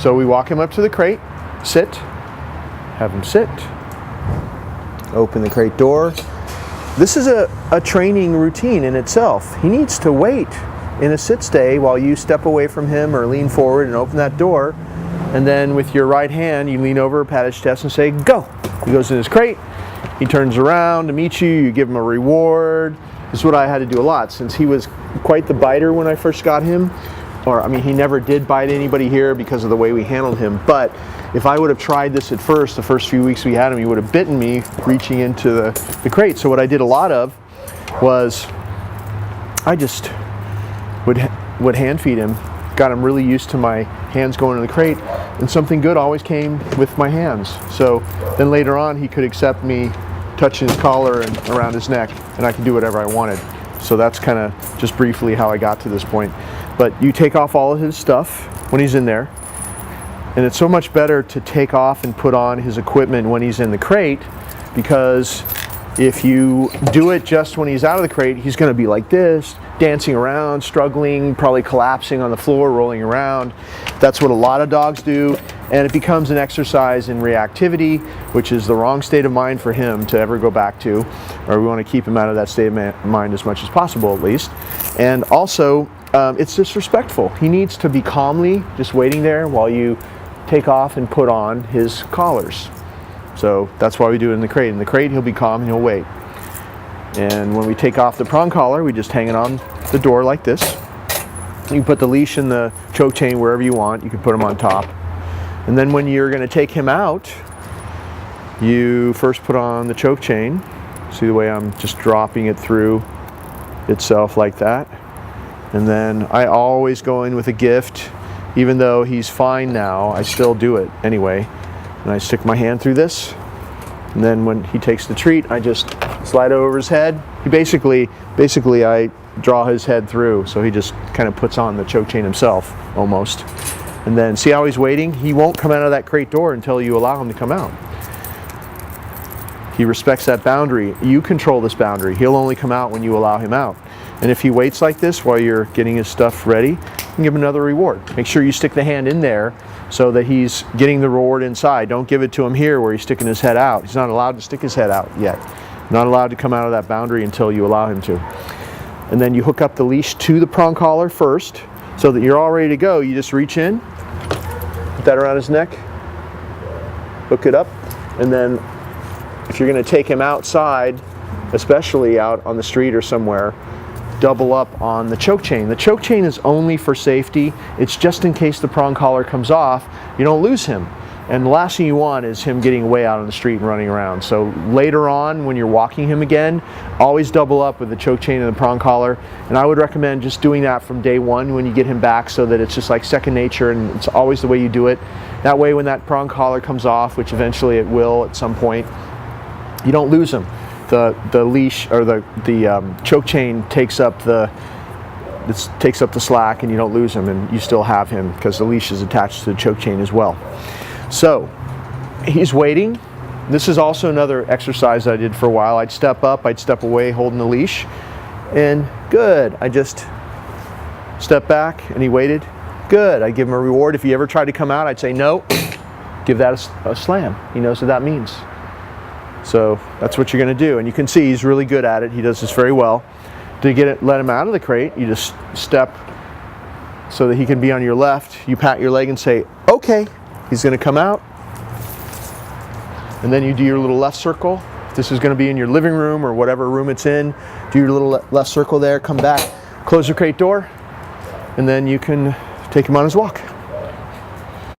So we walk him up to the crate, sit, have him sit, open the crate door. This is a training routine in itself. He needs to wait in a sit stay while you step away from him or lean forward and open that door. And then with your right hand, you lean over, pat his chest and say, go. He goes in his crate, he turns around to meet you, you give him a reward. This is what I had to do a lot since he was quite the biter when I first got him. Or, I mean, he never did bite anybody here because of the way we handled him. But if I would have tried this at first, the first few weeks we had him, he would have bitten me reaching into the crate. So what I did a lot of was I just would hand feed him, got him really used to my hands going in the crate, and something good always came with my hands. So then later on he could accept me touching his collar and around his neck, and I could do whatever I wanted. So that's kind of just briefly how I got to this point. But you take off all of his stuff when he's in there, and it's so much better to take off and put on his equipment when he's in the crate, because if you do it just when he's out of the crate, he's going to be like this, dancing around, struggling, probably collapsing on the floor, rolling around. That's what a lot of dogs do, and it becomes an exercise in reactivity, which is the wrong state of mind for him to ever go back to, or we want to keep him out of that state of mind as much as possible, at least. And also, it's disrespectful. He needs to be calmly just waiting there while you take off and put on his collars. So that's why we do it in the crate. In the crate, he'll be calm and he'll wait. And when we take off the prong collar, we just hang it on the door like this. You can put the leash and the choke chain wherever you want. You can put them on top. And then when you're going to take him out, you first put on the choke chain. See the way I'm just dropping it through itself like that. And then I always go in with a gift. Even though he's fine now, I still do it anyway. And I stick my hand through this, and then when he takes the treat, I just slide it over his head. He basically I draw his head through, so he just kind of puts on the choke chain himself, almost. And then see how he's waiting? He won't come out of that crate door until you allow him to come out. He respects that boundary. You control this boundary. He'll only come out when you allow him out. And if he waits like this while you're getting his stuff ready, you can give him another reward. Make sure you stick the hand in there so that he's getting the reward inside. Don't give it to him here where he's sticking his head out. He's not allowed to stick his head out yet. Not allowed to come out of that boundary until you allow him to. And then you hook up the leash to the prong collar first so that you're all ready to go. You just reach in, put that around his neck, hook it up, and then if you're going to take him outside, especially out on the street or somewhere, double up on the choke chain. The choke chain is only for safety. It's just in case the prong collar comes off, you don't lose him. And the last thing you want is him getting way out on the street and running around. So later on, when you're walking him again, always double up with the choke chain and the prong collar. And I would recommend just doing that from day one when you get him back, so that it's just like second nature and it's always the way you do it. That way when that prong collar comes off, which eventually it will at some point, you don't lose him. The leash or the choke chain takes up the slack, and you don't lose him, and you still have him because the leash is attached to the choke chain as well. So he's waiting. This is also another exercise I did for a while. I'd step up, I'd step away holding the leash, and good. I just step back and he waited. Good. I'd give him a reward. If he ever tried to come out, I'd say no. Give that a slam. He knows what that means. So that's what you're going to do, and you can see he's really good at it. He does this very well. To let him out of the crate, you just step so that he can be on your left. You pat your leg and say, okay, he's going to come out. And then you do your little left circle. If this is going to be in your living room or whatever room it's in, do your little left circle there, come back, close the crate door, and then you can take him on his walk.